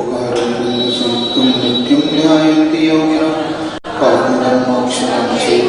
शोकहरं नित्यं ध्यायन्ति योगिनः कामदं मोक्षदं चैव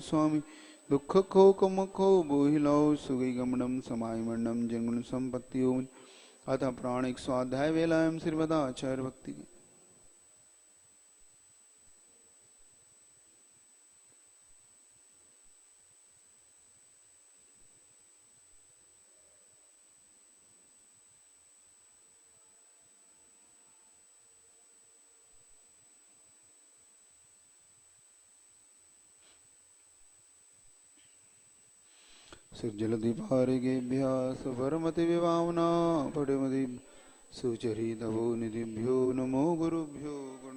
स्वामी दुख खो कम खो बोहिलाओ सुगई गमनम समाय मंडम जंगुण संपत्ति अतः प्राणिक स्वाध्याय वेलायम श्रीवदाचार्य भक्ति की सिर्जलदीपारिगेभ्यः सुभरमति विभावना पटिमति सुचरितभो निधिभ्यो नमो गुरुभ्यो गुण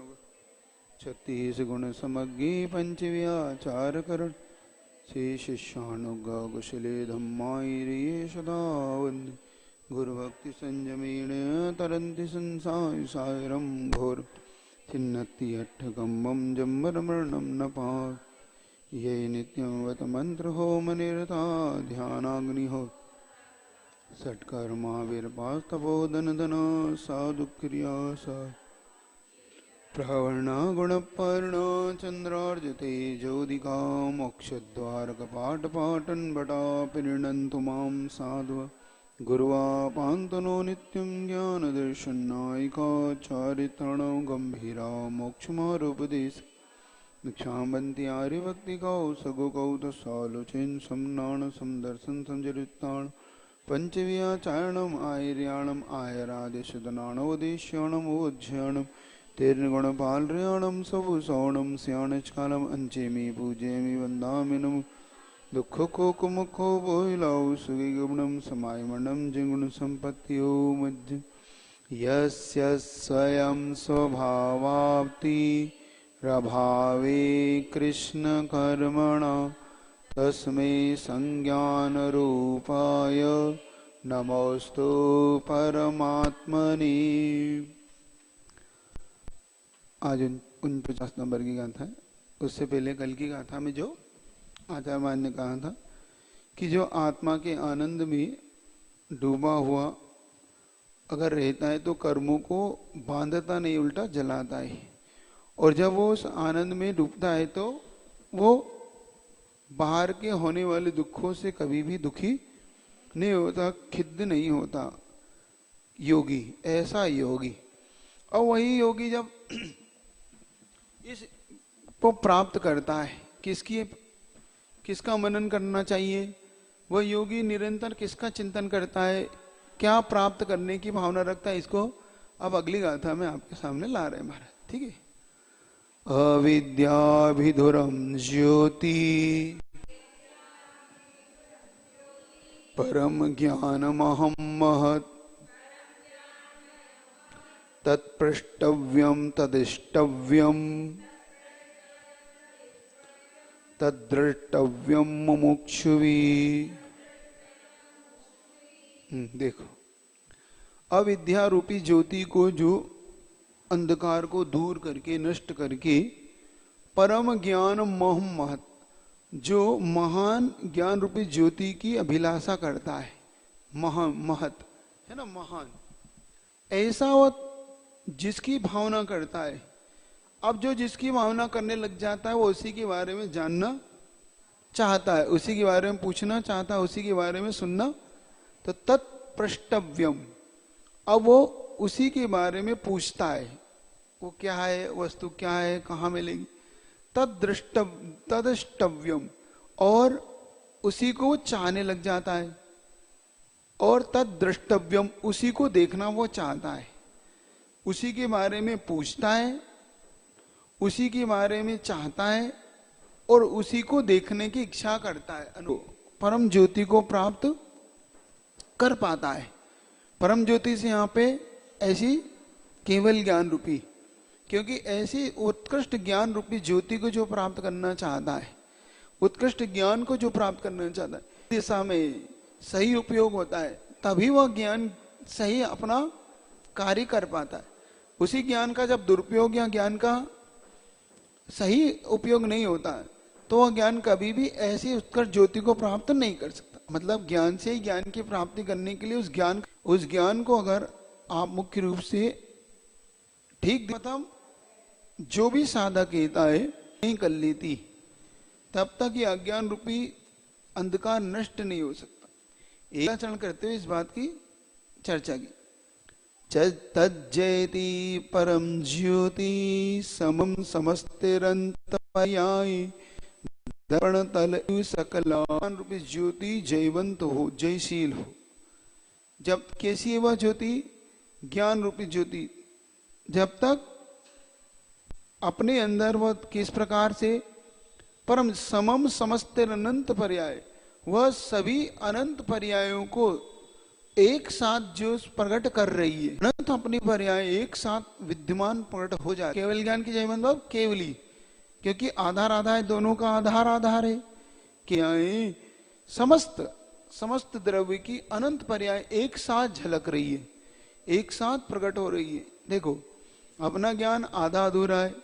छत्तीस गुण समग्गी पंचव्याचारकरण श्री शिष्यानुगा कुशले धम्मायिरिये सदा वन्दे गुरुभक्ति संयमेन तरन्ति संसाय सायरं घोर छिन्नति अट्ठकम्बं जम्बरमरणं न पार ये नित्यमवत मंत्र होम निरता ध्यानाग्निहो सत्कर्मा वीरपास्तपोदन धना साधु क्रिया सा प्रवर्ण गुणपर्णा चंद्रार्जते ज्योतिका मोक्षद्वार कपाट पाटन बटा पिरणन्तु मां साधु गुरुवापान्तनो नित्यं ज्ञान दर्शनायिका चारित्रणो गंभीरा मोक्षमारोपदेश दीक्षाबंती आर्यभक्ति कौ सगो कौत सालोचन समनाण समदर्शन समचरिताण पंचव्याचारणम आयर्याणम आयरादेशदनाणोदेश्याणम ओज्याणम तीर्णगुणपालर्याणम सबुसौणम स्याणचकालम अंचेमि पूजेमि वंदामि नमो दुख को कुमुखो बोहिलाओ सुगी गुणम समायमणम जिगुण संपत्तियो मध्य यस्य स्वयं स्वभावाप्ति प्रभावे कृष्ण कर्मणा तस्मै संज्ञान रूपाय नमोस्तु परमात्मने। आज 49 नंबर की गाथा है। उससे पहले कल की गाथा में जो आचार्य मान ने कहा था कि जो आत्मा के आनंद में डूबा हुआ अगर रहता है तो कर्मों को बांधता नहीं, उल्टा जलाता है, और जब वो उस आनंद में डूबता है तो वो बाहर के होने वाले दुखों से कभी भी दुखी नहीं होता, खिद्ध नहीं होता। योगी, ऐसा योगी। और वही योगी जब इस को प्राप्त करता है, किसका मनन करना चाहिए? वह योगी निरंतर किसका चिंतन करता है, क्या प्राप्त करने की भावना रखता है, इसको अब अगली गाथा में आपके सामने ला रहे हैं महाराज। ठीक है। अविद्याभिधुरं ज्योति परम ज्ञानमहं महत् तत्प्रष्टव्यं तदिष्टव्यं तद्द्रष्टव्यं मुमुक्षुभिः। देखो, अविद्या रूपी ज्योति को, जो अंधकार को दूर करके नष्ट करके परम ज्ञान महत, जो महान ज्ञान रूपी ज्योति की अभिलाषा करता है, महत है ना, महान, ऐसा वह जिसकी भावना करता है। अब जो जिसकी भावना करने लग जाता है वो उसी के बारे में जानना चाहता है, उसी के बारे में पूछना चाहता है, उसी के बारे में सुनना, तो तत्प्रष्टव्यम, अब वो उसी के बारे में पूछता है, वो क्या है, वस्तु क्या है, कहाँ मिलेगी। तदृष्टव्यम, और उसी को वो चाहने लग जाता है, और तद्द्रष्टव्यम, उसी को देखना वो चाहता है, उसी के बारे में पूछता है, उसी के बारे में चाहता है, और उसी को देखने की इच्छा करता है। परम ज्योति को प्राप्त कर पाता है। परम ज्योति से यहाँ पे ऐसी केवल ज्ञान रूपी, क्योंकि ऐसी उत्कृष्ट ज्ञान रूपी ज्योति को जो प्राप्त करना चाहता है, उत्कृष्ट ज्ञान को जो प्राप्त करना चाहता है, दिशा में सही उपयोग होता है, तभी वह ज्ञान सही अपना कार्य कर पाता है। उसी ज्ञान का जब दुरुपयोग या ज्ञान का सही उपयोग नहीं होता है, तो वह ज्ञान कभी भी ऐसी उत्कृष्ट ज्योति को प्राप्त नहीं कर सकता। मतलब ज्ञान से ही ज्ञान की प्राप्ति करने के लिए उस ज्ञान को अगर आप मुख्य रूप से ठीक, मतलब जो भी साधक कहता है नहीं कर लेती, तब तक ये अज्ञान रूपी अंधकार नष्ट नहीं हो सकता। एक चरण करते हुए इस बात की चर्चा की। तज्जयति परम ज्योति समम समस्तिरंतमयाय दर्पण तल सकलान रूपी ज्योति जयवंत हो, जयशील हो। जब कैसी है वह ज्योति, ज्ञान रूपी ज्योति, जब तक अपने अंदर वह किस प्रकार से परम समम समस्तिर अनंत पर्याय, वह सभी अनंत पर्यायों को एक साथ जो प्रकट कर रही है, अनंत अपनी पर्याय एक साथ विद्यमान प्रकट हो जाए। केवल ज्ञान की जय मतलब केवली, क्योंकि आधार आधार है, दोनों का आधार आधार है। क्या है, समस्त द्रव्य की अनंत पर्याय एक साथ झलक रही है, एक साथ प्रकट हो रही है। देखो, अपना ज्ञान आधा अधूरा है,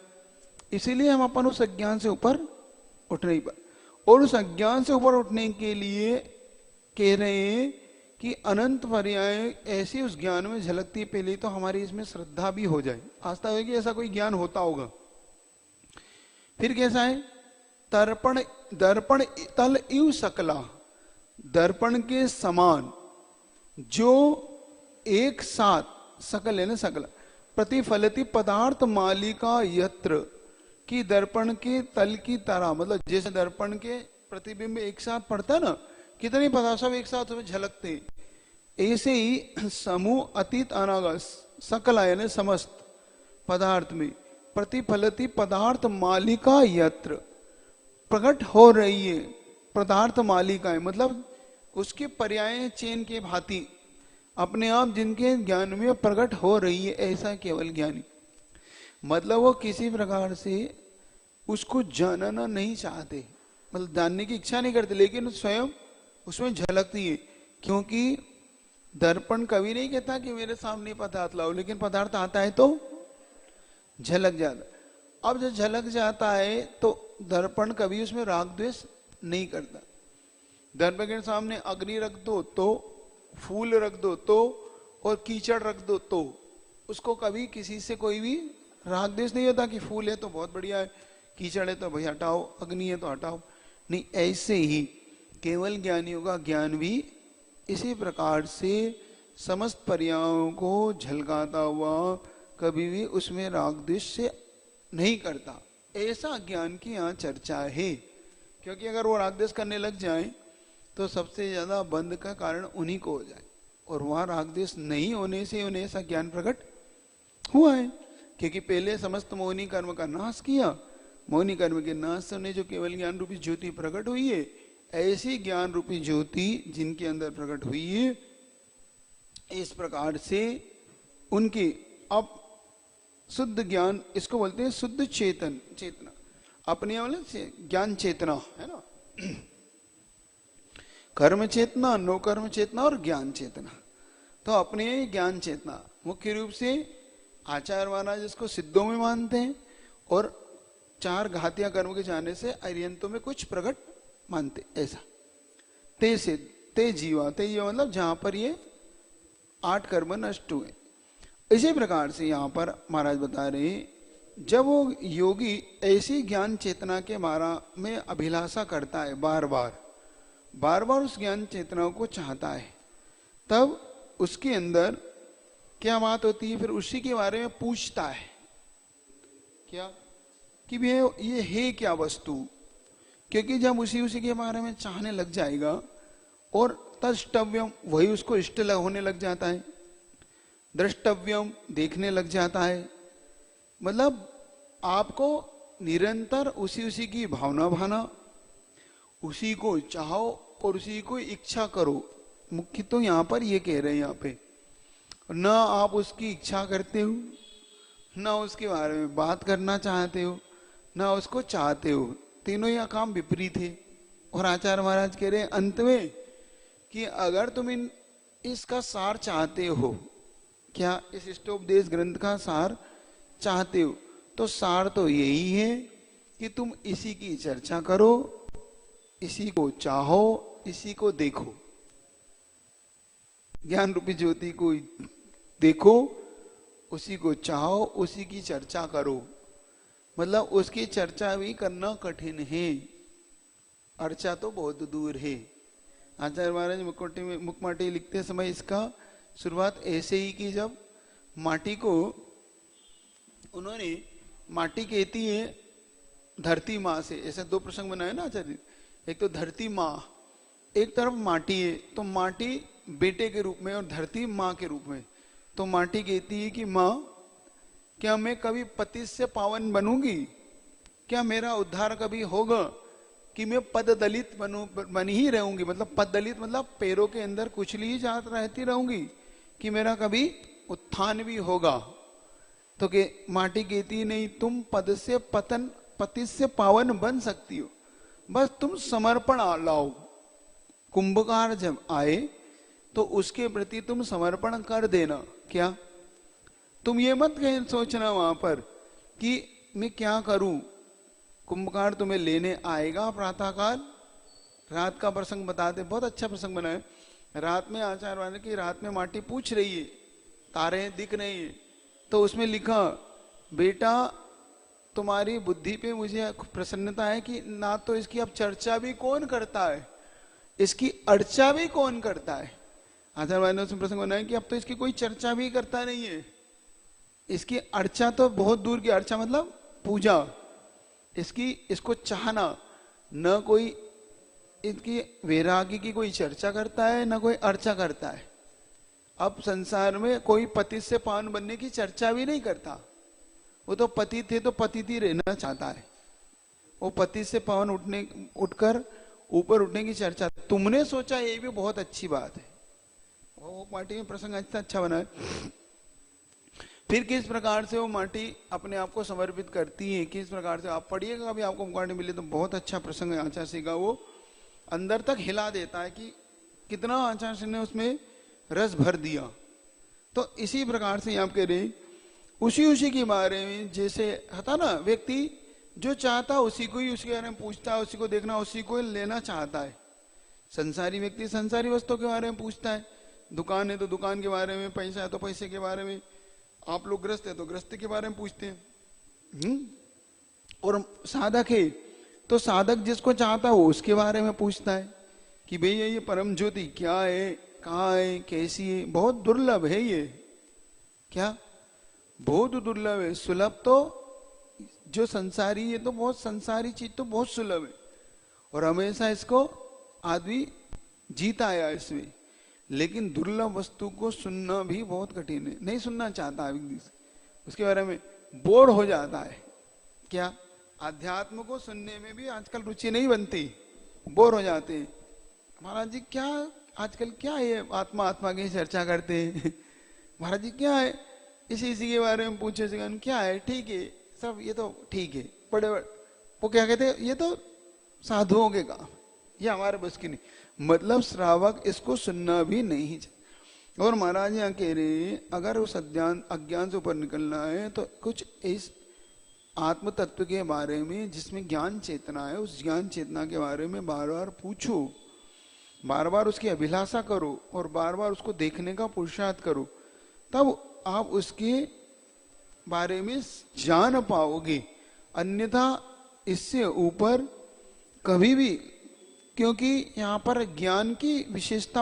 इसीलिए हम अपन उस अज्ञान से ऊपर उठ नहीं पाए, और उस अज्ञान से ऊपर उठने के लिए कह रहे हैं कि अनंत पर्याय ऐसी उस ज्ञान में झलकती है। पहले तो हमारी इसमें श्रद्धा भी हो जाए, आस्था हो कि ऐसा कोई ज्ञान होता होगा। फिर कैसा है, दर्पण तल इव सकला, दर्पण के समान जो एक साथ, सकल है ना, सकला प्रतिफलति पदार्थ मालिका यत्र, की दर्पण के तल की तरह, मतलब जैसे दर्पण के प्रतिबिंब एक साथ पड़ता है ना, कितने पदार्थ सब एक साथ उसमें झलकते, ऐसे ही समूह अतीत अनागत सकल यानी समस्त पदार्थ में प्रतिफलती पदार्थ मालिका यत्र, प्रकट हो रही है पदार्थ मालिका है, मतलब उसके पर्याय चेन के भांति अपने आप जिनके ज्ञान में प्रकट हो रही है, ऐसा केवल ज्ञानी। मतलब वो किसी प्रकार से उसको जानना नहीं चाहते, मतलब जानने की इच्छा नहीं करते, लेकिन स्वयं उसमें झलकती है। क्योंकि दर्पण कभी नहीं कहता कि मेरे सामने पदार्थ लाओ, लेकिन पदार्थ आता है तो झलक जाता। अब जब झलक जाता है तो दर्पण कभी उसमें राग द्वेष नहीं करता। दर्पण के सामने अग्नि रख दो तो, फूल रख दो तो, और कीचड़ रख दो तो, उसको कभी किसी से कोई भी राग द्वेष नहीं होता कि फूल है तो बहुत बढ़िया है, कीचड़ है तो भाई हटाओ, अग्नि है तो हटाओ। नहीं, ऐसे ही केवल ज्ञानियों का ज्ञान भी इसी प्रकार से समस्त पर्यायों को झलकाता हुआ कभी भी उसमें राग द्वेष से नहीं करता। ऐसा ज्ञान की यहाँ चर्चा है, क्योंकि अगर वो राग द्वेष करने लग जाए तो सबसे ज्यादा बंध का कारण उन्हीं को हो जाए, और वहां राग द्वेष नहीं होने से उन्हें ऐसा ज्ञान प्रकट हुआ है। क्योंकि पहले समस्त मोहिनी कर्म का नाश किया, मोहिनी कर्म के नाश से उन्हें जो केवल ज्ञान रूपी ज्योति प्रकट हुई है, ऐसी ज्ञान रूपी ज्योति जिनके अंदर प्रकट हुई है, इस प्रकार से उनकी अब शुद्ध ज्ञान, इसको बोलते हैं शुद्ध चेतन, चेतना अपने वाले ज्ञान चेतना है ना। कर्म चेतना, नो कर्म चेतना और ज्ञान चेतना। तो अपने ज्ञान चेतना मुख्य रूप से आचार्य महाराज इसको सिद्धों में मानते हैं और 4 घातिया कर्म के जाने से अरियंतों में कुछ प्रकट मानते। ऐसा ते से ते जीवा मतलब जहां पर ये 8 कर्म नष्ट हुए। इसी प्रकार से यहां पर महाराज बता रहे हैं, जब वो योगी ऐसी ज्ञान चेतना के मारा में अभिलाषा करता है, बार बार उस ज्ञान चेतना को चाहता है, तब उसके अंदर क्या बात होती है, फिर उसी के बारे में पूछता है क्या कि ये है क्या वस्तु। क्योंकि जब उसी के बारे में चाहने लग जाएगा और तष्टव्यम वही उसको इष्ट होने लग जाता है, द्रष्टव्यम देखने लग जाता है, मतलब आपको निरंतर उसी की भावना भाना, उसी को चाहो और उसी को इच्छा करो। मुख्य तो यहां पर ये कह रहे हैं, यहाँ पे न आप उसकी इच्छा करते हो, न उसके बारे में बात करना चाहते हो, न उसको चाहते हो, तीनों यह काम विपरीत है। और आचार्य महाराज कह रहे हैं अंत में कि अगर तुम इसका सार चाहते हो, क्या इस इष्टोपदेश ग्रंथ का सार चाहते हो, तो सार तो यही है कि तुम इसी की चर्चा करो, इसी को चाहो, इसी को देखो, ज्ञान रूपी ज्योति को देखो, उसी को चाहो, उसी की चर्चा करो। मतलब उसकी चर्चा भी करना कठिन है, अर्चा तो बहुत दूर है। आचार्य महाराज मुखमाटी लिखते समय इसका शुरुआत ऐसे ही की, जब माटी को उन्होंने, माटी कहती है धरती माँ से, ऐसे 2 प्रसंग बनाए ना आचार्य, एक तो धरती माँ, एक तरफ माटी है, तो माटी बेटे के रूप में और धरती माँ के रूप में। तो माटी कहती है कि माँ, क्या मैं कभी पति से पावन बनूंगी, क्या मेरा उद्धार कभी होगा, कि मैं पद दलित बन ही रहूंगी, मतलब पद दलित मतलब पैरों के अंदर कुचली जात रहती रहूंगी, कि मेरा कभी उत्थान भी होगा। तो के माटी कहती नहीं, तुम पद से पति से पावन बन सकती हो, बस तुम समर्पण लाओ। कुंभकार जब आए तो उसके प्रति तुम समर्पण कर देना। क्या तुम ये मत कहीं सोचना वहां पर कि मैं क्या करूं, कुंभकार तुम्हें लेने आएगा प्रातःकाल। रात का प्रसंग बताते, बहुत अच्छा प्रसंग बनाए। रात में आचार्य वाले की रात में माटी पूछ रही है, तारे दिख रही है, तो उसमें लिखा, बेटा तुम्हारी बुद्धि पे मुझे प्रसन्नता है कि ना तो इसकी अब चर्चा भी कौन करता है, इसकी अर्चा भी कौन करता है। आचार्य वाले ने उसमें प्रसंग बनाया कि अब तो इसकी कोई चर्चा भी करता नहीं है, इसकी अर्चा तो बहुत दूर की, अर्चा मतलब पूजा, इसको चाहना, न कोई इनकी वैरागी की कोई चर्चा करता है, न कोई अर्चा करता है। अब संसार में कोई पति से पावन बनने की चर्चा भी नहीं करता, वो तो पति थे तो पति थी रहना चाहता है, वो पति से पावन उठकर ऊपर उठने की चर्चा। तुमने सोचा ये भी बहुत अच्छी बात है, वो पार्टी में प्रसंग अच्छा बना है। फिर किस प्रकार से वो माटी अपने आप को समर्पित करती है, किस प्रकार से आप पढ़िएगा, अभी आपको मुकाटी मिले तो बहुत अच्छा प्रसंग है आचार्य श्री का, वो अंदर तक हिला देता है कि कितना आचार्य श्री ने उसमें रस भर दिया। तो इसी प्रकार से आप कह रहे उसी के बारे में, जैसे था ना, व्यक्ति जो चाहता उसी को ही उसके बारे में पूछता है, उसी को देखना, उसी को लेना चाहता है। संसारी व्यक्ति संसारी वस्तुओं के बारे में पूछता है, दुकान है तो दुकान के बारे में, पैसा है तो पैसे के बारे में, आप लोग ग्रस्त है तो ग्रस्त के बारे में पूछते हैं। और साधक है तो साधक जिसको चाहता है वो उसके बारे में पूछता है कि भैया ये परम ज्योति क्या है, कहाँ है, कैसी है। बहुत दुर्लभ है ये, क्या बहुत दुर्लभ है। सुलभ तो जो संसारी है तो बहुत, संसारी चीज तो बहुत सुलभ है और हमेशा इसको आदमी जीता आया इसमें, लेकिन दुर्लभ वस्तु को सुनना भी बहुत कठिन है, नहीं सुनना चाहता है, उसके बारे में बोर हो जाता है। क्या अध्यात्म को सुनने में भी आजकल रुचि नहीं बनती, बोर हो जाते हैं। महाराज जी क्या आजकल क्या है, आत्मा आत्मा की चर्चा करते हैं। महाराज जी क्या है, इसी के बारे में पूछे क्या है, ठीक है सब, ये तो ठीक है, बड़े वो क्या कहते हैं, ये तो साधुओं के काम, ये हमारे बस की नहीं। मतलब श्रावक इसको सुनना भी नहीं चाहिए। और महाराज यहाँ कह रहे हैं अगर उस अज्ञान से ऊपर निकलना है तो कुछ इस आत्म तत्व के बारे में जिसमें ज्ञान चेतना है, उस ज्ञान चेतना के बारे में बार बार पूछो, बार बार उसकी अभिलाषा करो और बार बार उसको देखने का पुरुषार्थ करो, तब आप उसके बारे में जान पाओगे। अन्यथा इससे ऊपर कभी भी, क्योंकि यहाँ पर ज्ञान की विशेषता